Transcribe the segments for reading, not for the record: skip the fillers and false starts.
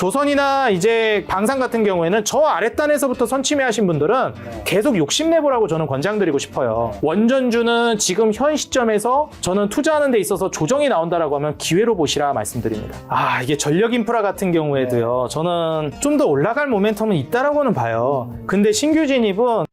조선이나 이제 방산 같은 경우에는 저 아랫단에서부터 선취매 하신 분들은 계속 욕심내보라고 저는 권장드리고 싶어요. 원전주는 지금 현 시점에서 저는 투자하는 데 있어서 조정이 나온다라고 하면 기회로 보시라 말씀드립니다. 이게 전력 인프라 같은 경우에도요, 저는 좀 더 올라갈 모멘텀은 있다라고는 봐요. 근데 신규 진입은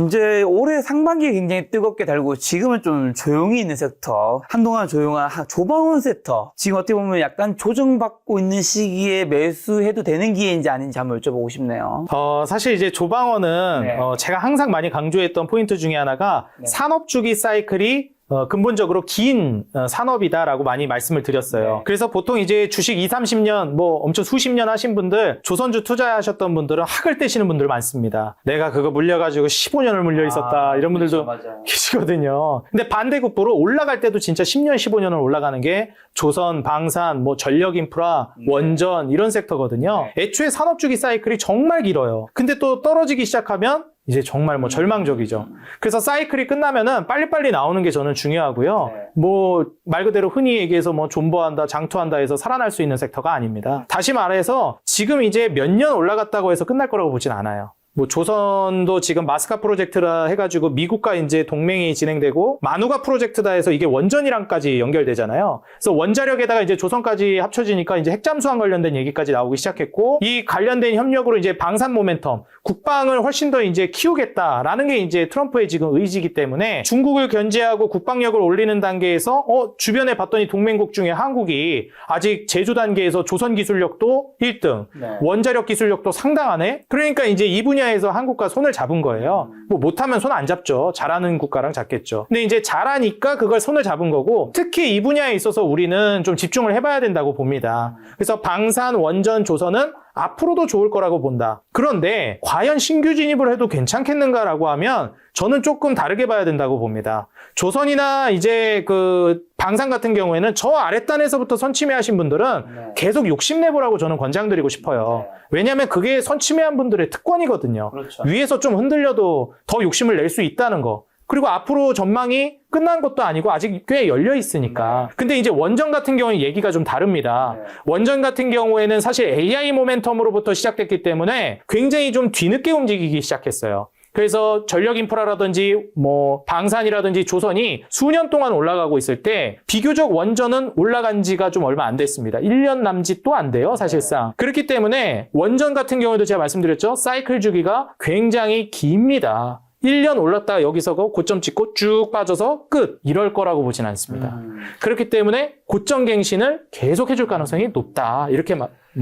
이제 올해 상반기에 굉장히 뜨겁게 달고 지금은 좀 조용히 있는 섹터, 한동안 조용한 조방원 섹터, 지금 어떻게 보면 약간 조정받고 있는 시기에 매수해도 되는 기회인지 아닌지 한번 여쭤보고 싶네요. 사실 이제 조방원은 제가 항상 많이 강조했던 포인트 중에 하나가 산업주기 사이클이 근본적으로 긴 산업이다라고 많이 말씀을 드렸어요. 그래서 보통 이제 주식 20, 30년 뭐 엄청 수십 년 하신 분들, 조선주 투자하셨던 분들은 학을 떼시는 분들 많습니다. 내가 그거 물려가지고 15년을 물려 있었다, 이런 분들도 계시거든요. 근데 반대급부로 올라갈 때도 진짜 10년, 15년을 올라가는 게 조선, 방산, 뭐 전력 인프라, 원전 이런 섹터거든요. 애초에 산업주기 사이클이 정말 길어요. 근데 또 떨어지기 시작하면 이제 정말 뭐 절망적이죠. 그래서 사이클이 끝나면은 빨리빨리 나오는 게 저는 중요하고요. 뭐 말 그대로 흔히 얘기해서 뭐 존버한다, 장투한다 해서 살아날 수 있는 섹터가 아닙니다. 다시 말해서 지금 이제 몇 년 올라갔다고 해서 끝날 거라고 보진 않아요. 뭐 조선도 지금 마스카 프로젝트라 해가지고 미국과 이제 동맹이 진행되고 마누가 프로젝트다 해서 이게 원전이랑까지 연결되잖아요. 그래서 원자력에다가 이제 조선까지 합쳐지니까 이제 핵잠수함 관련된 얘기까지 나오기 시작했고, 이 관련된 협력으로 이제 방산 모멘텀, 국방을 훨씬 더 이제 키우겠다라는 게 이제 트럼프의 지금 의지이기 때문에 중국을 견제하고 국방력을 올리는 단계에서 주변에 봤더니 동맹국 중에 한국이 아직 제조 단계에서 조선 기술력도 1등, 원자력 기술력도 상당하네. 그러니까 이제 이 분야에서 한국과 손을 잡은 거예요. 뭐 못하면 손 안 잡죠. 잘하는 국가랑 잡겠죠. 근데 이제 잘하니까 그걸 손을 잡은 거고, 특히 이 분야에 있어서 우리는 좀 집중을 해봐야 된다고 봅니다. 그래서 방산, 원전, 조선은 앞으로도 좋을 거라고 본다. 그런데 과연 신규 진입을 해도 괜찮겠는가라고 하면 저는 조금 다르게 봐야 된다고 봅니다. 조선이나 이제 그 방산 같은 경우에는 저 아랫단에서부터 선취매 하신 분들은 계속 욕심내보라고 저는 권장드리고 싶어요. 왜냐하면 그게 선취매한 분들의 특권이거든요. 위에서 좀 흔들려도 더 욕심을 낼 수 있다는 거. 그리고 앞으로 전망이 끝난 것도 아니고 아직 꽤 열려 있으니까. 근데 이제 원전 같은 경우는 얘기가 좀 다릅니다. 원전 같은 경우에는 사실 AI 모멘텀으로부터 시작됐기 때문에 굉장히 좀 뒤늦게 움직이기 시작했어요. 그래서 전력 인프라라든지 뭐 방산이라든지 조선이 수년 동안 올라가고 있을 때 비교적 원전은 올라간 지가 좀 얼마 안 됐습니다. 1년 남짓도 안 돼요, 사실상. 그렇기 때문에 원전 같은 경우에도 제가 말씀드렸죠. 사이클 주기가 굉장히 깁니다. 1년 올랐다가 여기서 고점 찍고 쭉 빠져서 끝! 이럴 거라고 보진 않습니다. 그렇기 때문에 고점 갱신을 계속 해줄 가능성이 높다. 이렇게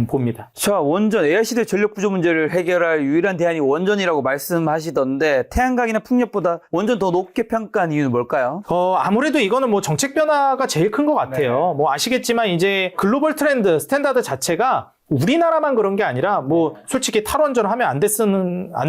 봅니다. 자, 원전, AI시대 전력 부족 문제를 해결할 유일한 대안이 원전이라고 말씀하시던데 태양광이나 풍력보다 원전 더 높게 평가한 이유는 뭘까요? 아무래도 이거는 뭐 정책 변화가 제일 큰 것 같아요. 뭐 아시겠지만 이제 글로벌 트렌드, 스탠다드 자체가 우리나라만 그런 게 아니라 뭐 솔직히 탈원전 하면 안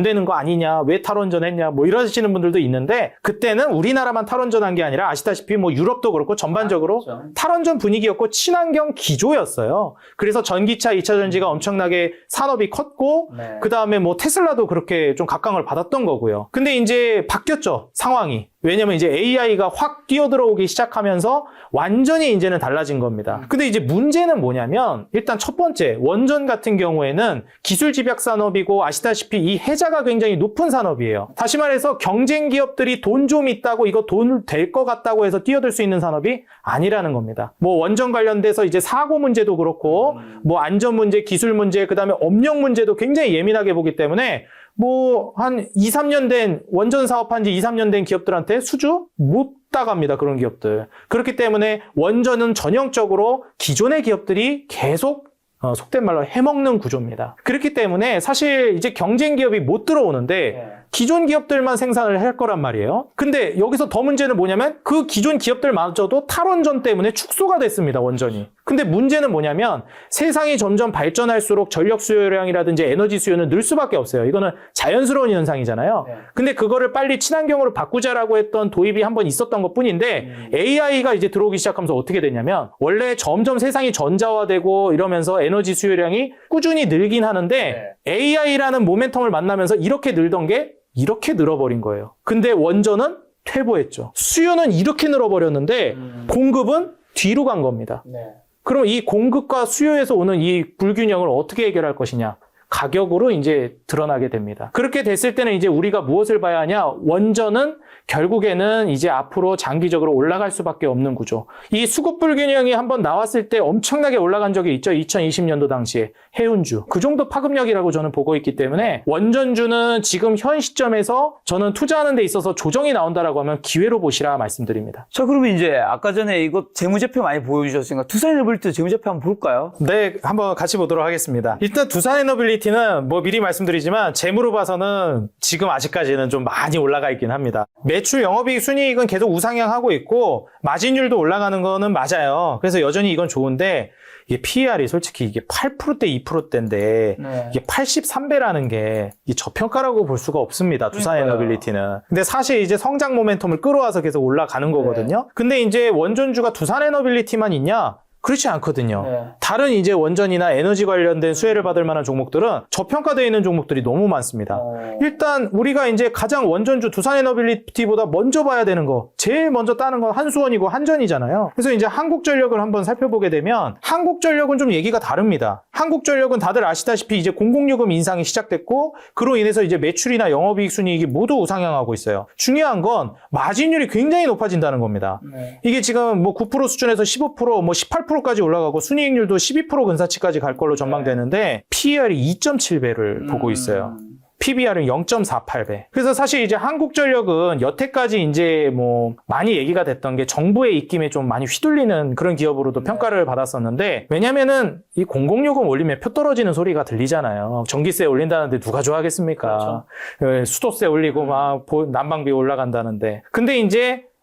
되는 거 아니냐, 왜 탈원전 했냐 뭐 이러시는 분들도 있는데, 그때는 우리나라만 탈원전한 게 아니라 아시다시피 뭐 유럽도 그렇고 전반적으로 탈원전 분위기였고 친환경 기조였어요. 그래서 전기차, 2차 전지가 엄청나게 산업이 컸고 그 다음에 뭐 테슬라도 그렇게 좀 각광을 받았던 거고요. 근데 이제 바뀌었죠, 상황이. 왜냐면 이제 AI가 확 뛰어들어오기 시작하면서 완전히 이제는 달라진 겁니다. 근데 이제 문제는 뭐냐면, 일단 첫 번째, 원전 같은 경우에는 기술 집약 산업이고 아시다시피 이 해자가 굉장히 높은 산업이에요. 다시 말해서 경쟁 기업들이 돈 좀 있다고 이거 돈 될 것 같다고 해서 뛰어들 수 있는 산업이 아니라는 겁니다. 뭐 원전 관련돼서 이제 사고 문제도 그렇고 뭐 안전 문제, 기술 문제, 그다음에 업력 문제도 굉장히 예민하게 보기 때문에 뭐 한 2, 3년 된 원전 사업한 지 2, 3년 된 기업들한테 수주 못 따갑니다. 그런 기업들. 그렇기 때문에 원전은 전형적으로 기존의 기업들이 계속 속된 말로 해먹는 구조입니다. 그렇기 때문에 사실 이제 경쟁 기업이 못 들어오는데 기존 기업들만 생산을 할 거란 말이에요. 근데 여기서 더 문제는 뭐냐면 그 기존 기업들마저도 탈원전 때문에 축소가 됐습니다, 원전이. 근데 문제는 뭐냐면 세상이 점점 발전할수록 전력 수요량이라든지 에너지 수요는 늘 수밖에 없어요. 이거는 자연스러운 현상이잖아요. 근데 그거를 빨리 친환경으로 바꾸자라고 했던 도입이 한번 있었던 것 뿐인데 AI가 이제 들어오기 시작하면서 어떻게 되냐면, 원래 점점 세상이 전자화되고 이러면서 에너지 수요량이 꾸준히 늘긴 하는데 AI라는 모멘텀을 만나면서 이렇게 늘던 게 이렇게 늘어버린 거예요. 근데 원전은 퇴보했죠. 수요는 이렇게 늘어버렸는데 공급은 뒤로 간 겁니다. 네. 그럼 이 공급과 수요에서 오는 이 불균형을 어떻게 해결할 것이냐? 가격으로 이제 드러나게 됩니다. 그렇게 됐을 때는 이제 우리가 무엇을 봐야 하냐? 원전은 결국에는 이제 앞으로 장기적으로 올라갈 수밖에 없는 구조. 이 수급 불균형이 한번 나왔을 때 엄청나게 올라간 적이 있죠. 2020년도 당시에 해운주. 그 정도 파급력이라고 저는 보고 있기 때문에 원전주는 지금 현 시점에서 저는 투자하는 데 있어서 조정이 나온다라고 하면 기회로 보시라 말씀드립니다. 자, 그러면 이제 아까 전에 이거 재무제표 많이 보여주셨으니까 두산에너빌리티 재무제표 한번 볼까요? 네, 한번 같이 보도록 하겠습니다. 일단 두산에너빌리티는 뭐 미리 말씀드리지만 재무로 봐서는 지금 아직까지는 좀 많이 올라가 있긴 합니다. 매출 영업이익 순이익은 계속 우상향하고 있고 마진율도 올라가는 거는 맞아요. 그래서 여전히 이건 좋은데 이게 PER이 솔직히 이게 8%대 2%대인데 네. 이게 83배라는 게 저평가라고 볼 수가 없습니다. 두산에너빌리티는. 근데 사실 이제 성장 모멘텀을 끌어와서 계속 올라가는 거거든요. 근데 이제 원전주가 두산에너빌리티만 있냐? 그렇지 않거든요. 네. 다른 이제 원전이나 에너지 관련된 수혜를 받을 만한 종목들은 저평가되어 있는 종목들이 너무 많습니다. 일단 우리가 이제 가장 원전주 두산에너빌리티보다 먼저 봐야 되는 거, 제일 먼저 따는 건 한수원이고 한전이잖아요. 그래서 이제 한국전력을 한번 살펴보게 되면 한국전력은 좀 얘기가 다릅니다. 한국전력은 다들 아시다시피 이제 공공요금 인상이 시작됐고 그로 인해서 이제 매출이나 영업이익 순이익이 모두 우상향하고 있어요. 중요한 건 마진율이 굉장히 높아진다는 겁니다. 네. 이게 지금 뭐 9% 수준에서 15%, 뭐 18%까지 올라가고 순이익률도 12% 근사치까지 갈 걸로 전망되는데 PER이 2.7배를 보고 있어요. PBR은 0.48배. 그래서 사실 이제 한국전력은 여태까지 이제 뭐 많이 얘기가 됐던 게 정부의 입김에 좀 많이 휘둘리는 그런 기업으로도 평가를 받았었는데 왜냐면은 이 공공요금 올리면 표 떨어지는 소리가 들리잖아요. 전기세 올린다는데 누가 좋아하겠습니까? 그렇죠. 수도세 올리고 막 난방비 올라간다는데. 근데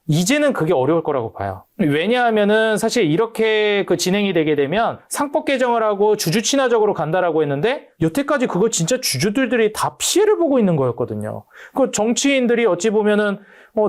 이제는 그게 어려울 거라고 봐요. 왜냐하면은 사실 이렇게 진행이 되게 되면 상법 개정을 하고 주주 친화적으로 간다라고 했는데 여태까지 그거 진짜 주주들이 다 피해를 보고 있는 거였거든요. 그 정치인들이 어찌 보면은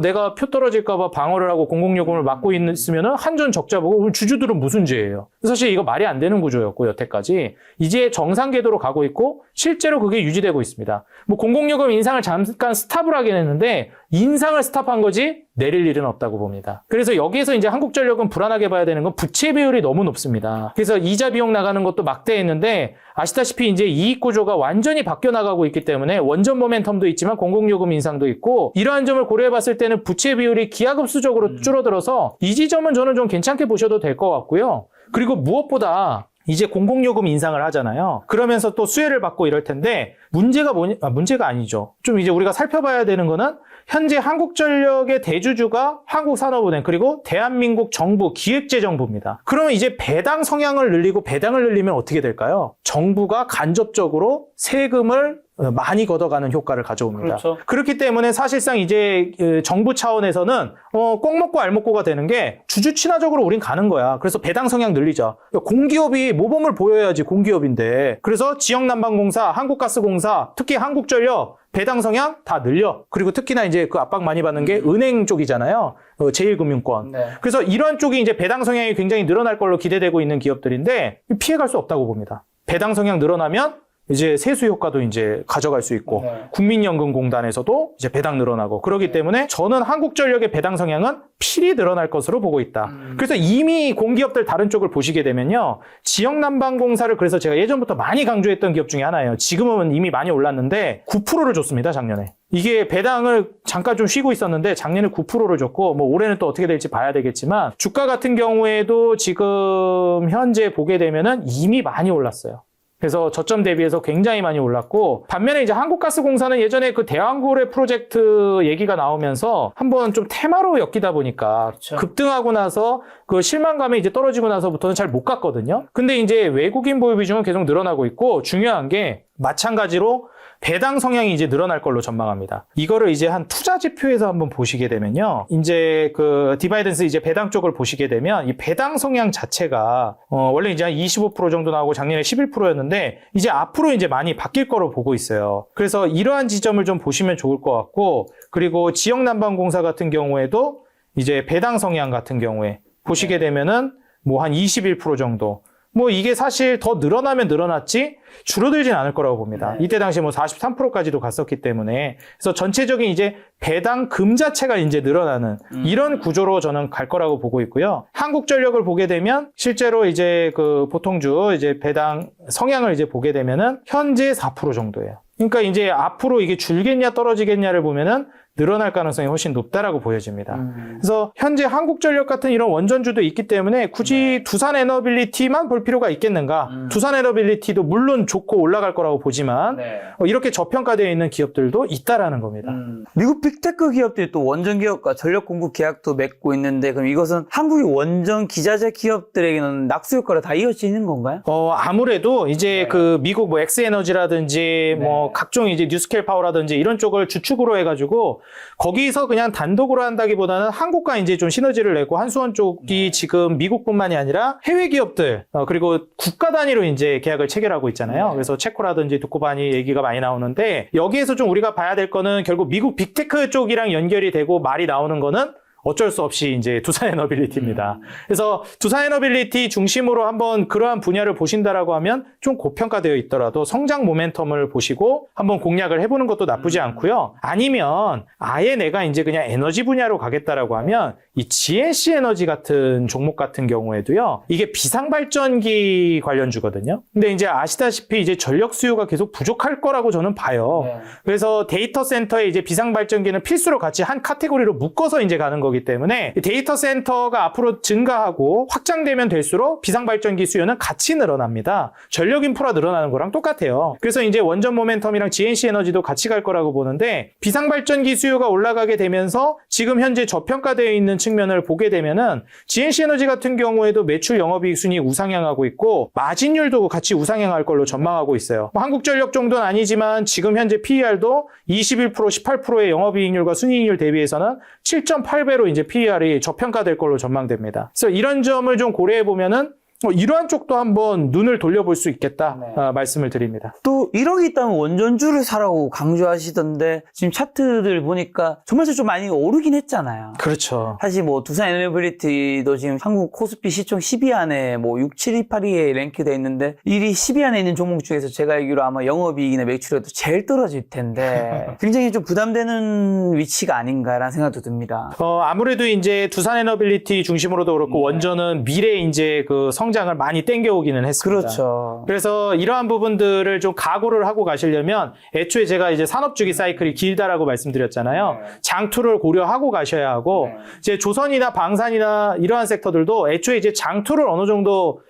내가 표 떨어질까봐 방어를 하고 공공요금을 막고 있으면은 한전 적자 보고 그럼 주주들은 무슨 죄예요? 사실 이거 말이 안 되는 구조였고 여태까지 이제 정상 궤도로 가고 있고 실제로 그게 유지되고 있습니다. 뭐 공공요금 인상을 잠깐 스탑을 하긴 했는데 인상을 스탑한 거지 내릴 일은 없다고 봅니다. 그래서 여기에서 이제 한국전력은 불안하게 봐야 되는 건 부채 비율이 너무 높습니다. 그래서 이자 비용 나가는 것도 막대했는데 아시다시피 이제 이익 구조가 완전히 바뀌어 나가고 있기 때문에 원전 모멘텀도 있지만 공공요금 인상도 있고 이러한 점을 고려해 봤을 때는 부채 비율이 기하급수적으로 줄어들어서 이 지점은 저는 좀 괜찮게 보셔도 될 것 같고요. 그리고 무엇보다 이제 공공요금 인상을 하잖아요. 그러면서 또 수혜를 받고 이럴 텐데 문제가 문제가 아니죠. 좀 이제 우리가 살펴봐야 되는 거는 현재 한국전력의 대주주가 한국산업은행 그리고 대한민국 정부 기획재정부입니다. 그러면 이제 배당 성향을 늘리고 배당을 늘리면 어떻게 될까요? 정부가 간접적으로 세금을 많이 걷어가는 효과를 가져옵니다. 그렇죠. 그렇기 때문에 사실상 이제 정부 차원에서는 꼭 먹고 알 먹고가 되는 게 주주 친화적으로 우린 가는 거야. 그래서 배당 성향 늘리자. 공기업이 모범을 보여야지 공기업인데. 그래서 지역난방공사, 한국가스공사, 특히 한국전력 배당 성향 다 늘려. 그리고 특히나 이제 그 압박 많이 받는 게 은행 쪽이잖아요. 제1금융권. 네. 그래서 이런 쪽이 이제 배당 성향이 굉장히 늘어날 걸로 기대되고 있는 기업들인데 피해갈 수 없다고 봅니다. 배당 성향 늘어나면 이제 세수 효과도 이제 가져갈 수 있고 네. 국민연금공단에서도 이제 배당 늘어나고 그렇기 때문에 저는 한국전력의 배당 성향은 필히 늘어날 것으로 보고 있다. 그래서 이미 공기업들 다른 쪽을 보시게 되면요. 지역난방공사를 그래서 제가 예전부터 많이 강조했던 기업 중에 하나예요. 지금은 이미 많이 올랐는데 9%를 줬습니다. 작년에. 이게 배당을 잠깐 좀 쉬고 있었는데 작년에 9%를 줬고 뭐 올해는 또 어떻게 될지 봐야 되겠지만 주가 같은 경우에도 지금 현재 보게 되면은 이미 많이 올랐어요. 그래서 저점 대비해서 굉장히 많이 올랐고 반면에 이제 한국가스공사는 예전에 그 대왕고래 프로젝트 얘기가 나오면서 한번 좀 테마로 엮이다 보니까 그렇죠. 급등하고 나서 그 실망감이 이제 떨어지고 나서부터는 잘 못 갔거든요. 근데 이제 외국인 보유 비중은 계속 늘어나고 있고 중요한 게 마찬가지로 배당 성향이 이제 늘어날 걸로 전망합니다. 이거를 이제 한 투자 지표에서 한번 보시게 되면요. 이제 그 디바이던스 이제 배당 쪽을 보시게 되면 이 배당 성향 자체가 원래 이제 한 25% 정도 나오고 작년에 11%였는데 이제 앞으로 이제 많이 바뀔 거로 보고 있어요. 그래서 이러한 지점을 좀 보시면 좋을 것 같고 그리고 지역난방공사 같은 경우에도 이제 배당 성향 같은 경우에 보시게 되면은 뭐 한 21% 정도 뭐 이게 사실 더 늘어나면 늘어났지 줄어들진 않을 거라고 봅니다. 이때 당시에 뭐 43%까지도 갔었기 때문에. 그래서 전체적인 이제 배당 금 자체가 이제 늘어나는 이런 구조로 저는 갈 거라고 보고 있고요. 한국전력을 보게 되면 실제로 이제 그 보통주 이제 배당 성향을 이제 보게 되면은 현재 4% 정도예요. 그러니까 이제 앞으로 이게 줄겠냐 떨어지겠냐를 보면은 늘어날 가능성이 훨씬 높다라고 보여집니다. 그래서 현재 한국전력 같은 이런 원전주도 있기 때문에 굳이 두산 에너빌리티만 볼 필요가 있겠는가? 두산 에너빌리티도 물론 좋고 올라갈 거라고 보지만 이렇게 저평가되어 있는 기업들도 있다라는 겁니다. 미국 빅테크 기업들이 또 원전 기업과 전력 공급 계약도 맺고 있는데 그럼 이것은 한국의 원전 기자재 기업들에게는 낙수 효과로 다 이어지는 건가요? 아무래도 이제 그 미국 뭐 엑스에너지라든지 뭐 각종 이제 뉴스케일 파워라든지 이런 쪽을 주축으로 해가지고 거기서 그냥 단독으로 한다기보다는 한국과 이제 좀 시너지를 내고 한수원 쪽이 지금 미국뿐만이 아니라 해외 기업들 그리고 국가 단위로 이제 계약을 체결하고 있잖아요. 그래서 체코라든지 두코바니 얘기가 많이 나오는데 여기에서 좀 우리가 봐야 될 거는 결국 미국 빅테크 쪽이랑 연결이 되고 말이 나오는 거는 어쩔 수 없이 이제 두산 에너빌리티입니다. 그래서 두산 에너빌리티 중심으로 한번 그러한 분야를 보신다라고 하면 좀 고평가되어 있더라도 성장 모멘텀을 보시고 한번 공략을 해보는 것도 나쁘지 않고요. 아니면 아예 내가 이제 그냥 에너지 분야로 가겠다라고 하면 이 GNC 에너지 같은 종목 같은 경우에도요. 이게 비상발전기 관련주거든요. 근데 이제 아시다시피 이제 전력 수요가 계속 부족할 거라고 저는 봐요. 그래서 데이터 센터에 이제 비상발전기는 필수로 같이 한 카테고리로 묶어서 이제 가는 거기 때문에 데이터 센터가 앞으로 증가하고 확장되면 될수록 비상발전기 수요는 같이 늘어납니다. 전력 인프라 늘어나는 거랑 똑같아요. 그래서 이제 원전 모멘텀이랑 GNC 에너지도 같이 갈 거라고 보는데 비상발전기 수요가 올라가게 되면서 지금 현재 저평가되어 있는 측면을 보게 되면은 GNC 에너지 같은 경우에도 매출 영업이익 순위 우상향하고 있고 마진율도 같이 우상향할 걸로 전망하고 있어요. 한국전력 정도는 아니지만 지금 현재 PER도 21%, 18%의 영업이익률과 순이익률 대비해서는 7.8배로 이제 PER이 저평가될 걸로 전망됩니다. 그래서 이런 점을 좀 고려해 보면은 이러한 쪽도 한번 눈을 돌려볼 수 있겠다 말씀을 드립니다. 또 1억이 있다면 원전주를 사라고 강조하시던데 지금 차트들 보니까 정말 좀 많이 오르긴 했잖아요. 그렇죠. 사실 뭐 두산 에너빌리티도 지금 한국 코스피 시총 10위 안에 뭐 6, 7, 2, 8위에 랭크되어 있는데 1위 10위 안에 있는 종목 중에서 제가 알기로 아마 영업이익이나 매출에도 제일 떨어질 텐데 굉장히 좀 부담되는 위치가 아닌가라는 생각도 듭니다. 아무래도 이제 두산 에너빌리티 중심으로도 그렇고 원전은 미래 이제 그 성장을 많이 땡겨오기는 했습니다. 그렇죠. 그래서 이러한 부분들을 좀 각오를 하고 가시려면 애초에 제가 이제 산업주기 사이클이 길다라고 말씀드렸잖아요. 장투를 고려하고 가셔야 하고 이제 조선이나 방산이나 이러한 섹터들도 애초에 이제 장투를 어느 정도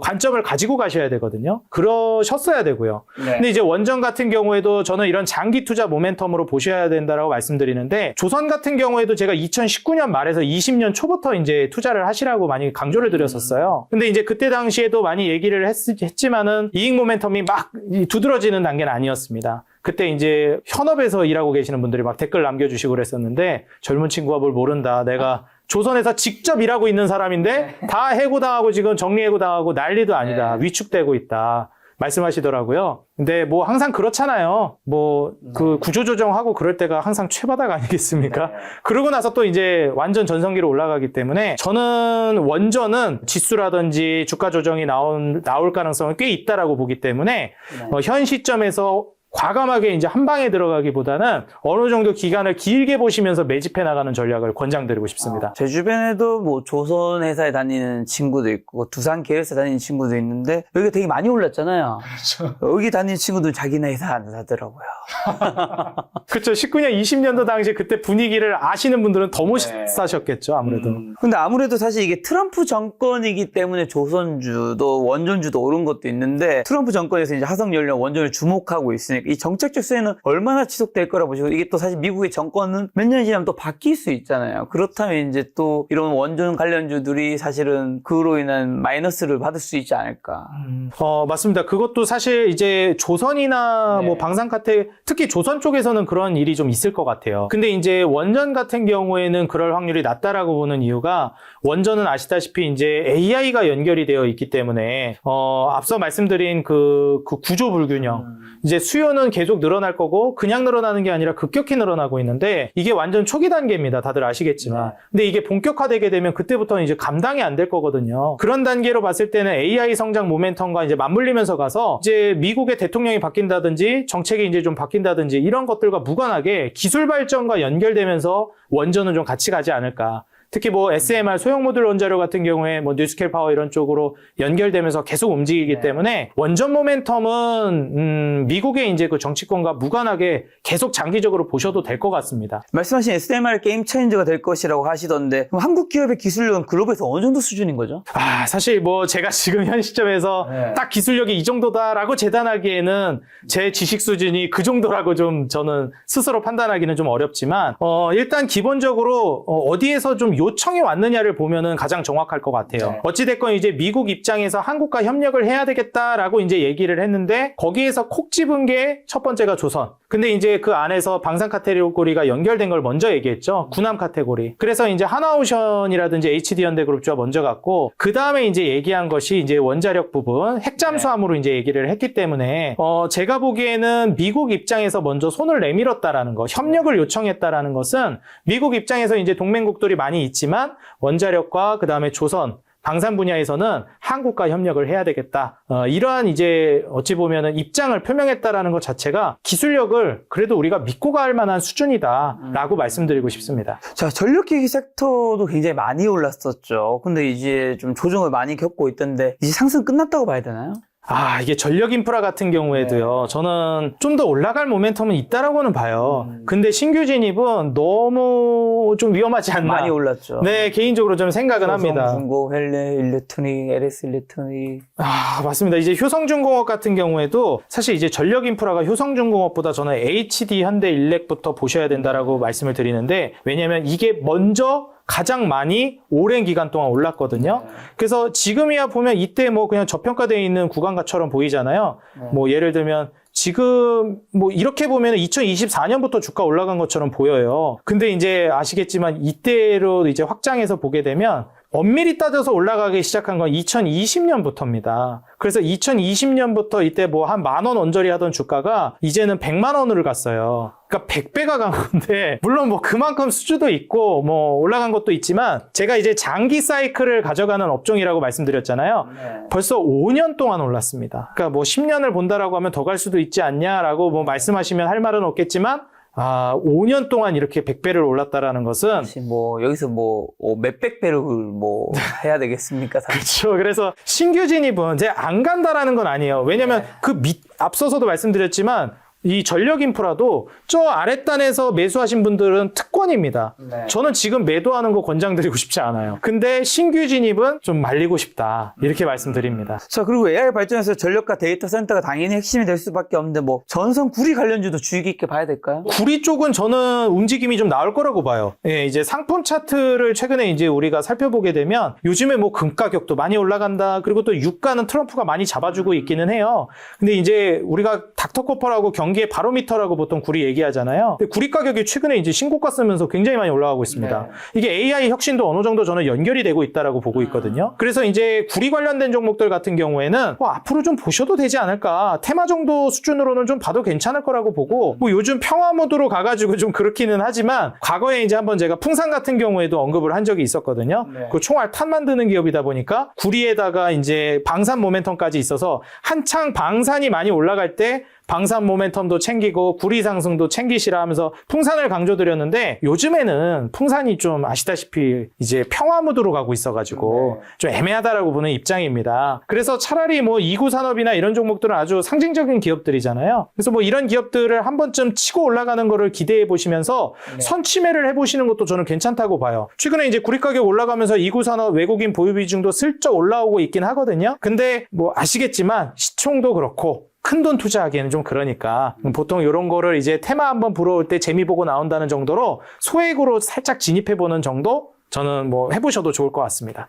관점을 가지고 가셔야 되거든요. 그러셨어야 되고요. 근데 이제 원전 같은 경우에도 저는 이런 장기 투자 모멘텀으로 보셔야 된다라고 말씀드리는데 조선 같은 경우에도 제가 2019년 말에서 20년 초부터 이제 투자를 하시라고 많이 강조를 드렸었어요. 근데 이제 그때 당시에도 많이 얘기를 했지만은 이익 모멘텀이 막 두드러지는 단계는 아니었습니다. 그때 이제 현업에서 일하고 계시는 분들이 막 댓글 남겨주시고 그랬었는데 젊은 친구가 뭘 모른다. 내가 조선에서 직접 일하고 있는 사람인데 다 해고당하고 지금 정리해고당하고 난리도 아니다. 위축되고 있다. 말씀하시더라고요. 근데 뭐 항상 그렇잖아요. 뭐 그 구조조정하고 그럴 때가 항상 최바닥 아니겠습니까? 그러고 나서 또 이제 완전 전성기로 올라가기 때문에 저는 원전은 지수라든지 주가 조정이 나올 가능성은 꽤 있다라고 보기 때문에 현 시점에서 과감하게 이제 한 방에 들어가기보다는 어느 정도 기간을 길게 보시면서 매집해 나가는 전략을 권장드리고 싶습니다. 제 주변에도 뭐 조선 회사에 다니는 친구도 있고 두산 계열사 다니는 친구도 있는데 여기가 되게 많이 올랐잖아요. 그렇죠. 여기 다니는 친구들 자기네 회사 안 사더라고요. 그렇죠. 19년, 20년도 당시에 그때 분위기를 아시는 분들은 더 못 사셨겠죠, 아무래도. 근데 아무래도 사실 이게 트럼프 정권이기 때문에 조선주도 원전주도 오른 것도 있는데 트럼프 정권에서 이제 화석연료 원전을 주목하고 있으니까 이 정책적 수혜는 얼마나 지속될 거라 보시고 이게 또 사실 미국의 정권은 몇 년 지나면 또 바뀔 수 있잖아요. 그렇다면 이제 또 이런 원전 관련주들이 사실은 그로 인한 마이너스를 받을 수 있지 않을까. 맞습니다. 그것도 사실 이제 조선이나 뭐 방산 카테 특히 조선 쪽에서는 그런 일이 좀 있을 것 같아요. 근데 이제 원전 같은 경우에는 그럴 확률이 낮다라고 보는 이유가 원전은 아시다시피 이제 AI가 연결이 되어 있기 때문에 앞서 말씀드린 그 구조 불균형 이제 수요는 인구는 계속 늘어날 거고 그냥 늘어나는 게 아니라 급격히 늘어나고 있는데 이게 완전 초기 단계입니다. 다들 아시겠지만. 근데 이게 본격화되게 되면 그때부터는 이제 감당이 안 될 거거든요. 그런 단계로 봤을 때는 AI 성장 모멘텀과 이제 맞물리면서 가서 이제 미국의 대통령이 바뀐다든지 정책이 이제 좀 바뀐다든지 이런 것들과 무관하게 기술 발전과 연결되면서 원전은 좀 같이 가지 않을까. 특히 뭐 SMR 소형 모듈 원자력 같은 경우에 뭐 뉴스케일 파워 이런 쪽으로 연결되면서 계속 움직이기 때문에 원전 모멘텀은 미국의 이제 그 정치권과 무관하게 계속 장기적으로 보셔도 될 것 같습니다. 말씀하신 SMR 게임 체인저가 될 것이라고 하시던데 그럼 한국 기업의 기술력은 글로벌에서 어느 정도 수준인 거죠? 사실 뭐 제가 지금 현 시점에서 딱 기술력이 이 정도다라고 재단하기에는 제 지식 수준이 그 정도라고 좀 저는 스스로 판단하기는 좀 어렵지만 일단 기본적으로 어디에서 좀 요청이 왔느냐를 보면은 가장 정확할 것 같아요. 어찌됐건 이제 미국 입장에서 한국과 협력을 해야 되겠다라고 이제 얘기를 했는데 거기에서 콕 집은 게 첫 번째가 조선. 근데 이제 그 안에서 방산 카테고리가 연결된 걸 먼저 얘기했죠. 군함 카테고리. 그래서 이제 하나오션이라든지 HD현대그룹주가 먼저 갔고 그 다음에 이제 얘기한 것이 이제 원자력 부분 핵잠수함으로 이제 얘기를 했기 때문에 제가 보기에는 미국 입장에서 먼저 손을 내밀었다라는 거, 협력을 요청했다라는 것은 미국 입장에서 이제 동맹국들이 많이 있지만 원자력과 그 다음에 조선 방산 분야에서는 한국과 협력을 해야 되겠다. 이러한 이제 어찌 보면은 입장을 표명했다라는 것 자체가 기술력을 그래도 우리가 믿고 갈 만한 수준이다라고 말씀드리고 싶습니다. 자, 전력기기 섹터도 굉장히 많이 올랐었죠. 근데 이제 좀 조정을 많이 겪고 있던데 이제 상승 끝났다고 봐야 되나요? 이게 전력 인프라 같은 경우에도요. 저는 좀 더 올라갈 모멘텀은 있다라고는 봐요. 근데 신규 진입은 너무 좀 위험하지 않나. 많이 올랐죠. 네, 개인적으로 좀 생각은 합니다. 효성중공업, 헬레, 일렉트로닉, LS 일렉트로닉. 맞습니다. 이제 효성중공업 같은 경우에도 사실 이제 전력 인프라가 효성중공업보다 저는 HD 현대일렉부터 보셔야 된다라고 말씀을 드리는데 왜냐하면 이게 먼저 가장 많이 오랜 기간 동안 올랐거든요. 그래서 지금이야 보면 이때 뭐 그냥 저평가되어 있는 구간가처럼 보이잖아요. 뭐 예를 들면 지금 뭐 이렇게 보면 2024년부터 주가 올라간 것처럼 보여요. 근데 이제 아시겠지만 이때로 이제 확장해서 보게 되면 엄밀히 따져서 올라가기 시작한 건 2020년부터입니다. 그래서 2020년부터 이때 뭐 한 10,000원 언저리 하던 주가가 이제는 100만 원으로 갔어요. 그러니까 100배가 간 건데 물론 뭐 그만큼 수주도 있고 뭐 올라간 것도 있지만 제가 이제 장기 사이클을 가져가는 업종이라고 말씀드렸잖아요. 벌써 5년 동안 올랐습니다. 그러니까 뭐 10년을 본다라고 하면 더 갈 수도 있지 않냐라고 뭐 말씀하시면 할 말은 없겠지만 5년 동안 이렇게 100배를 올랐다라는 것은 뭐 여기서 뭐 몇백 배를 뭐 해야 되겠습니까? 그렇죠. 그래서 신규 진입은 이제 안 간다라는 건 아니에요. 왜냐면 앞서서도 말씀드렸지만 이 전력 인프라도 저 아랫단에서 매수하신 분들은 특권입니다. 저는 지금 매도하는 거 권장드리고 싶지 않아요. 근데 신규 진입은 좀 말리고 싶다. 이렇게 말씀드립니다. 자, 그리고 AI 발전에서 전력과 데이터 센터가 당연히 핵심이 될 수밖에 없는데 뭐 전선 구리 관련주도 주의 깊게 봐야 될까요? 구리 쪽은 저는 움직임이 좀 나올 거라고 봐요. 예, 이제 상품 차트를 최근에 이제 우리가 살펴보게 되면 요즘에 뭐 금 가격도 많이 올라간다. 그리고 또 유가는 트럼프가 많이 잡아주고 있기는 해요. 근데 이제 우리가 닥터코퍼라고 경기의 바로미터라고 보통 구리 얘기하잖아요. 근데 구리 가격이 최근에 이제 신고가 쓰면서 굉장히 많이 올라가고 있습니다. 이게 AI 혁신도 어느 정도 저는 연결이 되고 있다라고 보고 있거든요. 그래서 이제 구리 관련된 종목들 같은 경우에는 앞으로 좀 보셔도 되지 않을까. 테마 정도 수준으로는 좀 봐도 괜찮을 거라고 보고 뭐 요즘 평화 모드로 가가지고 좀 그렇기는 하지만 과거에 이제 한번 제가 풍산 같은 경우에도 언급을 한 적이 있었거든요. 그 총알 탄 만드는 기업이다 보니까 구리에다가 이제 방산 모멘텀까지 있어서 한창 방산이 많이 올라갈 때 방산 모멘텀도 챙기고 구리 상승도 챙기시라 하면서 풍산을 강조드렸는데 요즘에는 풍산이 좀 아시다시피 이제 평화 무드로 가고 있어가지고 좀 애매하다라고 보는 입장입니다. 그래서 차라리 뭐 2구 산업이나 이런 종목들은 아주 상징적인 기업들이잖아요. 그래서 뭐 이런 기업들을 한 번쯤 치고 올라가는 거를 기대해 보시면서 선취매를 해보시는 것도 저는 괜찮다고 봐요. 최근에 이제 구리 가격 올라가면서 2구 산업 외국인 보유 비중도 슬쩍 올라오고 있긴 하거든요. 근데 뭐 아시겠지만 시총도 그렇고 큰돈 투자하기에는 좀 그러니까 보통 이런 거를 이제 테마 한번 불어올 때 재미 보고 나온다는 정도로 소액으로 살짝 진입해보는 정도 저는 뭐 해보셔도 좋을 것 같습니다.